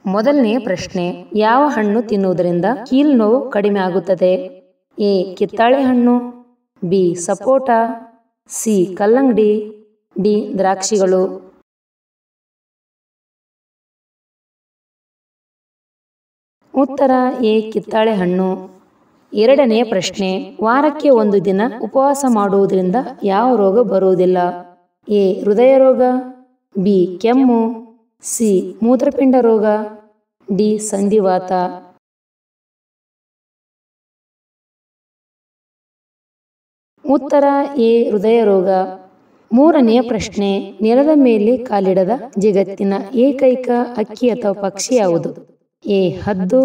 ಮೊದಲನೇ ಪ್ರಶ್ನೆ, ಯಾವ ಹಣ್ಣು ತಿನ್ನುವುದರಿಂದ ಕೀಲು ನೋವು ಕಡಿಮೆ ಆಗುತ್ತದೆ? ಎ. ಕಿತ್ತಳೆ ಹಣ್ಣು, ಬಿ. ಸಪೋಟ, ಸಿ. ಕಲ್ಲಂಗಡಿ, ಡಿ. ದ್ರಾಕ್ಷಿಗಳು. ಉತ್ತರ ಎ. ಕಿತ್ತಳೆ ಹಣ್ಣು. ಎರಡನೇ ಪ್ರಶ್ನೆ, ವಾರಕ್ಕೆ ಒಂದು ದಿನ ಉಪವಾಸ ಮಾಡುವುದರಿಂದ ಯಾವ ರೋಗ ಬರುವುದಿಲ್ಲ? ಎ. ಹೃದಯ ರೋಗ, ಬಿ. ಕೆಮ್ಮು, ಸಿ. ಮೂತ್ರಪಿಂಡ ರೋಗ, ಡಿ. ಸಂಧಿವಾತ. ಉತ್ತರ ಎ. ಹೃದಯ ರೋಗ. ಮೂರನೆಯ ಪ್ರಶ್ನೆ, ನೆಲದ ಮೇಲೆ ಕಾಲಿಡದ ಜಗತ್ತಿನ ಏಕೈಕ ಹಕ್ಕಿ ಅಥವಾ ಪಕ್ಷಿ ಯಾವುದು? ಎ. ಹದ್ದು,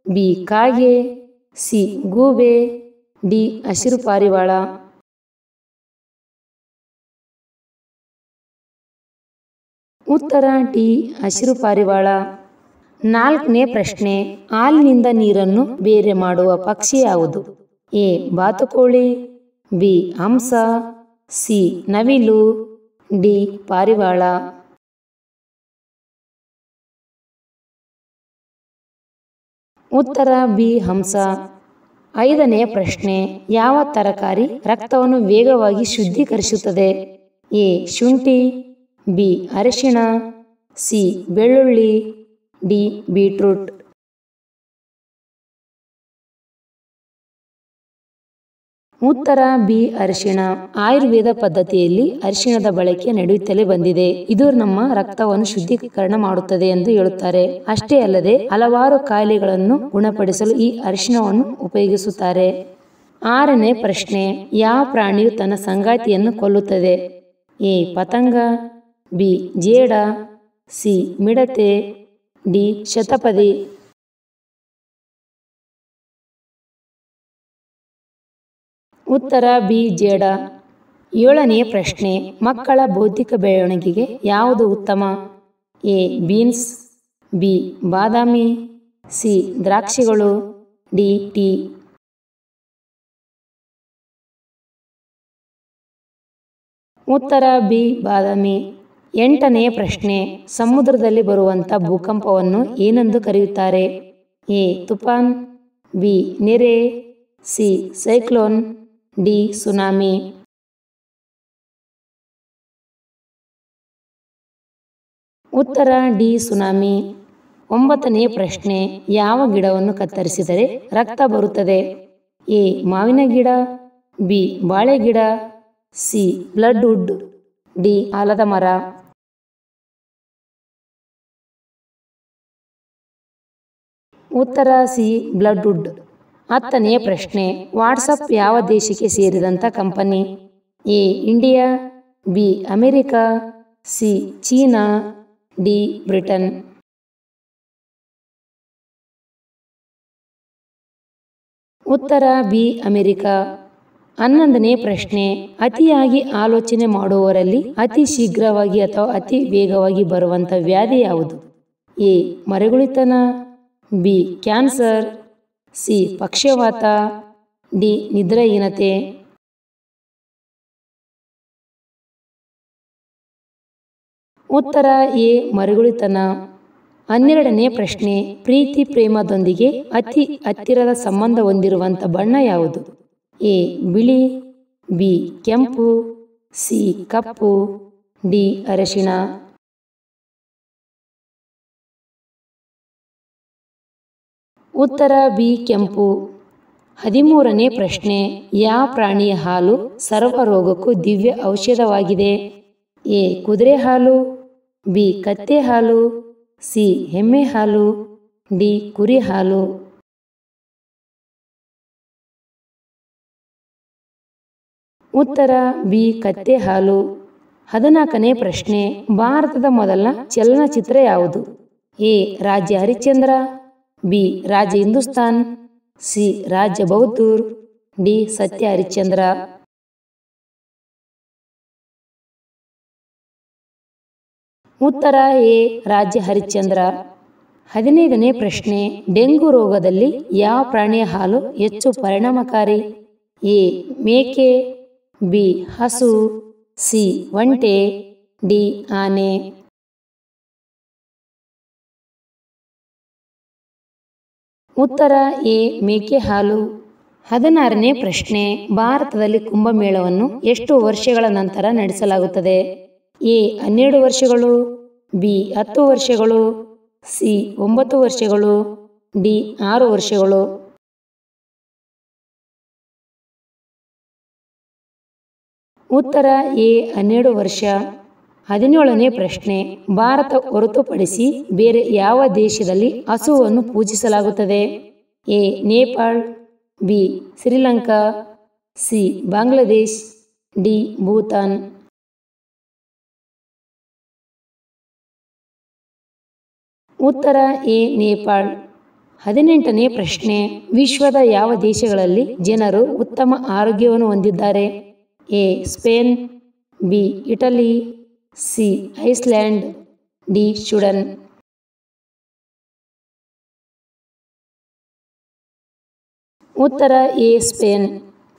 ಬಿ. ಕಾಗೆ, ಸಿ. ಗೂಬೆ, ಡಿ. ಹಸಿರು ಪಾರಿವಾಳ. ಉತ್ತರ ಡಿ. ಹಸಿರು ಪಾರಿವಾಳ. ನಾಲ್ಕನೇ ಪ್ರಶ್ನೆ, ಹಾಲಿನಿಂದ ನೀರನ್ನು ಬೇರೆ ಮಾಡುವ ಪಕ್ಷಿ ಯಾವುದು? ಎ. ಬಾತುಕೋಳಿ, ಬಿ. ಹಂಸ, ಸಿ. ನವಿಲು, ಡಿ. ಪಾರಿವಾಳ. ಉತ್ತರ ಬಿ. ಹಂಸ. ಐದನೇ ಪ್ರಶ್ನೆ, ಯಾವ ತರಕಾರಿ ರಕ್ತವನ್ನು ವೇಗವಾಗಿ ಶುದ್ಧೀಕರಿಸುತ್ತದೆ? ಎ. ಶುಂಠಿ, ಬಿ. ಅರಿಶಿಣ, ಸಿ. ಬೆಳ್ಳುಳ್ಳಿ, ಡಿ. ಬೀಟ್ರೂಟ್. ಉತ್ತರ ಬಿ. ಅರಿಶಿಣ. ಆಯುರ್ವೇದ ಪದ್ಧತಿಯಲ್ಲಿ ಅರಿಶಿಣದ ಬಳಕೆ ನಡೆಯುತ್ತಲೇ ಬಂದಿದೆ. ಇದು ನಮ್ಮ ರಕ್ತವನ್ನು ಶುದ್ಧೀಕರಣ ಮಾಡುತ್ತದೆ ಎಂದು ಹೇಳುತ್ತಾರೆ. ಅಷ್ಟೇ ಅಲ್ಲದೆ ಹಲವಾರು ಕಾಯಿಲೆಗಳನ್ನು ಗುಣಪಡಿಸಲು ಈ ಅರಿಶಿಣವನ್ನು ಉಪಯೋಗಿಸುತ್ತಾರೆ. ಆರನೇ ಪ್ರಶ್ನೆ, ಯಾವ ಪ್ರಾಣಿಯು ತನ್ನ ಸಂಗಾತಿಯನ್ನು ಕೊಲ್ಲುತ್ತದೆ? ಎ. ಪತಂಗ, ಬಿ. ಜೇಡ, ಸಿ. ಮಿಡತೆ, ಡಿ. ಶತಪದಿ. ಉತ್ತರ ಬಿ. ಜೇಡ. ಏಳನೇ ಪ್ರಶ್ನೆ, ಮಕ್ಕಳ ಬೌದ್ಧಿಕ ಬೆಳವಣಿಗೆಗೆ ಯಾವುದು ಉತ್ತಮ? ಎ. Beans, B. ಬಾದಾಮಿ, ಸಿ. ದ್ರಾಕ್ಷಿಗಳು, ಡಿ. ಟೀ. ಉತ್ತರ ಬಿ. ಬಾದಾಮಿ. ಎಂಟನೇ ಪ್ರಶ್ನೆ, ಸಮುದ್ರದಲ್ಲಿ ಬರುವಂಥ ಭೂಕಂಪವನ್ನು ಏನೆಂದು ಕರೆಯುತ್ತಾರೆ? ಎ. ತುಫಾನ್, ಬಿ. ನೆರೆ, ಸಿ. Cyclone, D. ಸುನಾಮಿ. ಉತ್ತರ ಡಿ. ಸುನಾಮಿ. ಒಂಬತ್ತನೇ ಪ್ರಶ್ನೆ, ಯಾವ ಗಿಡವನ್ನು ಕತ್ತರಿಸಿದರೆ ರಕ್ತ ಬರುತ್ತದೆ? ಎ. ಮಾವಿನ ಗಿಡ, ಬಿ. ಬಾಳೆ ಗಿಡ, ಸಿ. Blood wood, D. ಆಲದ ಮರ. ಉತ್ತರ ಸಿ. Blood wood. ಹತ್ತನೇ ಪ್ರಶ್ನೆ, ವಾಟ್ಸಪ್ ಯಾವ ದೇಶಕ್ಕೆ ಸೇರಿದಂಥ ಕಂಪನಿ? A. India, B. America, C. China, D. Britain. ಉತ್ತರ ಬಿ. ಅಮೆರಿಕ. ಹನ್ನೊಂದನೇ ಪ್ರಶ್ನೆ, ಅತಿಯಾಗಿ ಆಲೋಚನೆ ಮಾಡುವವರಲ್ಲಿ ಅತಿ ಶೀಘ್ರವಾಗಿ ಅಥವಾ ಅತಿ ವೇಗವಾಗಿ ಬರುವಂಥ ವ್ಯಾಧಿ ಯಾವುದು? ಎ. ಮರೆಗುಳಿತನ, ಬಿ. Cancer, C. ಪಕ್ಷವಾತ, ಡಿ. ನಿದ್ರಾಹೀನತೆ. ಉತ್ತರ ಎ. ಮರೆಗುಳಿತನ. ಹನ್ನೆರಡನೇ ಪ್ರಶ್ನೆ, ಪ್ರೀತಿ ಪ್ರೇಮದೊಂದಿಗೆ ಅತಿ ಹತ್ತಿರದ ಸಂಬಂಧ ಹೊಂದಿರುವಂಥ ಬಣ್ಣ ಯಾವುದು? ಎ. ಬಿಳಿ, ಬಿ. ಕೆಂಪು, ಸಿ. ಕಪ್ಪು, ಡಿ. ಅರಿಶಿಣ. ಉತ್ತರ ಬಿ. ಕೆಂಪು. 13ನೇ ಪ್ರಶ್ನೆ, ಯಾವ ಪ್ರಾಣಿಯ ಹಾಲು ಸರ್ವ ರೋಗಕ್ಕೂ ದಿವ್ಯ ಔಷಧವಾಗಿದೆ? ಎ. ಕುದುರೆ ಹಾಲು, ಬಿ. ಕತ್ತೆ ಹಾಲು, ಸಿ. ಎಮ್ಮೆ ಹಾಲು, ಡಿ. ಕುರಿ ಹಾಲು. ಉತ್ತರ ಬಿ. ಕತ್ತೆ ಹಾಲು. 14ನೇ ಪ್ರಶ್ನೆ, ಭಾರತದ ಮೊದಲ ಚಲನಚಿತ್ರ ಯಾವುದು? A. Raja Harishchandra, B. Raja Hindustan, C. Raja Bahadur, D. Satya Harishchandra. ಉತ್ತರ ಎ. ರಾಜ ಹರಿಶ್ಚಂದ್ರ. 15ನೇ ಪ್ರಶ್ನೆ, ಡೆಂಗು ರೋಗದಲ್ಲಿ ಯಾವ ಪ್ರಾಣಿಯ ಹಾಲು ಹೆಚ್ಚು ಪರಿಣಾಮಕಾರಿ? ಎ. ಮೇಕೆ, ಬಿ. ಹಸು, ಸಿ. ಒಂಟೆ, ಡಿ. ಆನೆ. ಉತ್ತರ ಎ ಮೇಕೆ ಹಾಲು. 16ನೇ ಪ್ರಶ್ನೆ, ಭಾರತದಲ್ಲಿ ಕುಂಭಮೇಳವನ್ನು ಎಷ್ಟು ವರ್ಷಗಳ ನಂತರ ನಡೆಸಲಾಗುತ್ತದೆ? ಎ 12 ವರ್ಷಗಳು, ಬಿ 10 ವರ್ಷಗಳು, ಸಿ 9 ವರ್ಷಗಳು, ಡಿ 6 ವರ್ಷಗಳು. ಉತ್ತರ ಎ 12 ವರ್ಷ. 17ನೇ ಪ್ರಶ್ನೆ, ಭಾರತ ಹೊರತುಪಡಿಸಿ ಬೇರೆ ಯಾವ ದೇಶದಲ್ಲಿ ಹಸುವನ್ನು ಪೂಜಿಸಲಾಗುತ್ತದೆ? A Nepal, B Sri Lanka, C Bangladesh, D Bhutan. ಉತ್ತರ ಎ ನೇಪಾಳ. 18ನೇ ಪ್ರಶ್ನೆ, ವಿಶ್ವದ ಯಾವ ದೇಶಗಳಲ್ಲಿ ಜನರು ಉತ್ತಮ ಆರೋಗ್ಯವನ್ನು ಹೊಂದಿದ್ದಾರೆ? A Spain, B Italy, C Iceland, D Sweden. ಉತ್ತರ ಎ ಸ್ಪೇನ್.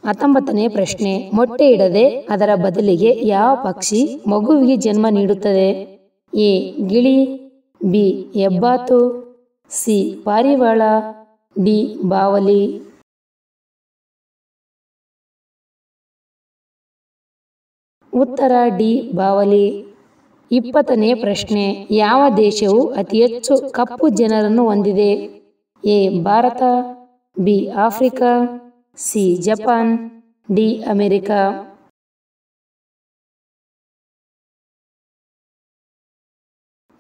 19ನೇ ಪ್ರಶ್ನೆ, ಮೊಟ್ಟೆ ಇಡದೆ ಅದರ ಬದಲಿಗೆ ಯಾವ ಪಕ್ಷಿ ಮಗುವಿಗೆ ಜನ್ಮ ನೀಡುತ್ತದೆ? ಎ ಗಿಳಿ, ಬಿ ಹೆಬ್ಬಾತು, ಸಿ ಪಾರಿವಾಳ, ಡಿ ಬಾವಲಿ. ಉತ್ತರ ಡಿ ಬಾವಲಿ. 20ನೇ ಪ್ರಶ್ನೆ, ಯಾವ ದೇಶವು ಅತಿ ಹೆಚ್ಚು ಕಪ್ಪು ಜನರನ್ನು ಹೊಂದಿದೆ? A Bharat, B Africa, C Japan, D America.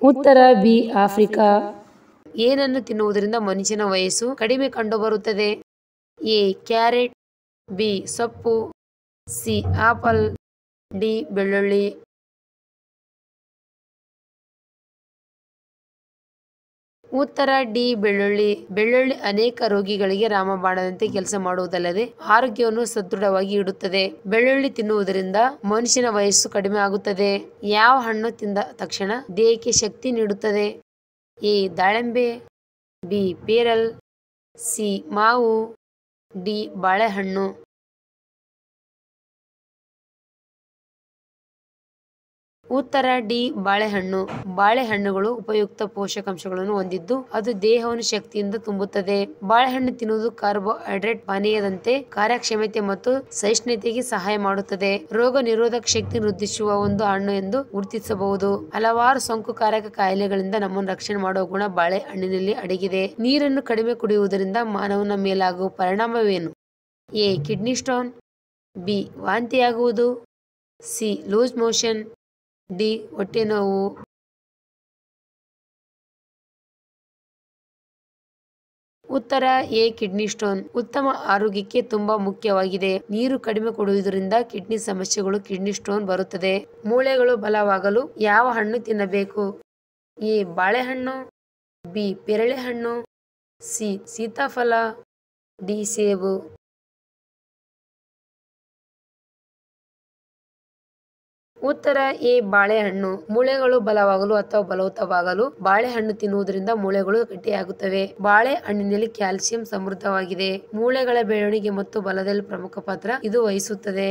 ಉತ್ತರ ಬಿ ಆಫ್ರಿಕಾ. ಏನನ್ನು ತಿನ್ನುವುದರಿಂದ ಮನುಷ್ಯನ ವಯಸ್ಸು ಕಡಿಮೆ ಕಂಡುಬರುತ್ತದೆ? ಎ ಕ್ಯಾರೆಟ್, ಬಿ ಸೊಪ್ಪು, ಸಿ ಆಪಲ್, ಡಿ ಬೆಳ್ಳುಳ್ಳಿ. ಉತ್ತರ ಡಿ ಬೆಳ್ಳುಳ್ಳಿ. ಬೆಳ್ಳುಳ್ಳಿ ಅನೇಕ ರೋಗಿಗಳಿಗೆ ರಾಮಬಾಣದಂತೆ ಕೆಲಸ ಮಾಡುವುದಲ್ಲದೆ ಆರೋಗ್ಯವನ್ನು ಸದೃಢವಾಗಿ ಇಡುತ್ತದೆ. ಬೆಳ್ಳುಳ್ಳಿ ತಿನ್ನುವುದರಿಂದ ಮನುಷ್ಯನ ವಯಸ್ಸು ಕಡಿಮೆ ಆಗುತ್ತದೆ. ಯಾವ ಹಣ್ಣು ತಿಂದ ತಕ್ಷಣ ದೇಹಕ್ಕೆ ಶಕ್ತಿ ನೀಡುತ್ತದೆ? ಎ ದಾಳಿಂಬೆ, ಬಿ ಪೇರಲ್, ಸಿ ಮಾವು, ಡಿ ಬಾಳೆಹಣ್ಣು. ಉತ್ತರ ಡಿ ಬಾಳೆಹಣ್ಣು. ಬಾಳೆಹಣ್ಣುಗಳು ಉಪಯುಕ್ತ ಪೋಷಕಾಂಶಗಳನ್ನು ಹೊಂದಿದ್ದು ಅದು ದೇಹವನ್ನು ಶಕ್ತಿಯಿಂದ ತುಂಬುತ್ತದೆ. ಬಾಳೆಹಣ್ಣು ತಿನ್ನುವುದು ಕಾರ್ಬೋಹೈಡ್ರೇಟ್ ಪಾನೀಯದಂತೆ ಕಾರ್ಯಕ್ಷಮತೆ ಮತ್ತು ಸಹಿಷ್ಣುತೆಗೆ ಸಹಾಯ ಮಾಡುತ್ತದೆ. ರೋಗ ನಿರೋಧಕ ಶಕ್ತಿ ವೃದ್ಧಿಸುವ ಒಂದು ಹಣ್ಣು ಎಂದು ಗುರುತಿಸಬಹುದು. ಹಲವಾರು ಸೋಂಕುಕಾರಕ ಕಾಯಿಲೆಗಳಿಂದ ನಮ್ಮನ್ನು ರಕ್ಷಣೆ ಮಾಡುವ ಗುಣ ಬಾಳೆಹಣ್ಣಿನಲ್ಲಿ ಅಡಗಿದೆ. ನೀರನ್ನು ಕಡಿಮೆ ಕುಡಿಯುವುದರಿಂದ ಮಾನವನ ಮೇಲಾಗುವ ಪರಿಣಾಮವೇನು? ಎ ಕಿಡ್ನಿ ಸ್ಟೋನ್, ಬಿ ವಾಂತಿಯಾಗುವುದು, ಸಿ ಲೂಸ್ ಮೋಷನ್, ಡಿ ಹೊಟ್ಟೆ ನೋವು. ಉತ್ತರ ಎ ಕಿಡ್ನಿ ಸ್ಟೋನ್. ಉತ್ತಮ ಆರೋಗ್ಯಕ್ಕೆ ತುಂಬಾ ಮುಖ್ಯವಾಗಿದೆ. ನೀರು ಕಡಿಮೆ ಕುಡಿಯುವುದರಿಂದ ಕಿಡ್ನಿ ಸಮಸ್ಯೆಗಳು, ಕಿಡ್ನಿ ಸ್ಟೋನ್ ಬರುತ್ತದೆ. ಮೂಳೆಗಳು ಬಲವಾಗಲು ಯಾವ ಹಣ್ಣು ತಿನ್ನಬೇಕು? ಎ ಬಾಳೆಹಣ್ಣು, ಬಿ ಪೇರಳೆಹಣ್ಣು, ಸಿ ಸೀತಾಫಲ, ಡಿ ಸೇಬು. ಉತ್ತರ ಎ ಬಾಳೆಹಣ್ಣು. ಮೂಳೆಗಳು ಬಲವಾಗಲು ಅಥವಾ ಬಲವತ್ತವಾಗಲು ಬಾಳೆಹಣ್ಣು ತಿನ್ನುವುದರಿಂದ ಮೂಳೆಗಳು ಗಟ್ಟಿಯಾಗುತ್ತವೆ. ಬಾಳೆಹಣ್ಣಿನಲ್ಲಿ ಕ್ಯಾಲ್ಸಿಯಂ ಸಮೃದ್ಧವಾಗಿದೆ. ಮೂಳೆಗಳ ಬೆಳವಣಿಗೆ ಮತ್ತು ಬಲದಲ್ಲಿ ಪ್ರಮುಖ ಪಾತ್ರ ಇದು ವಹಿಸುತ್ತದೆ.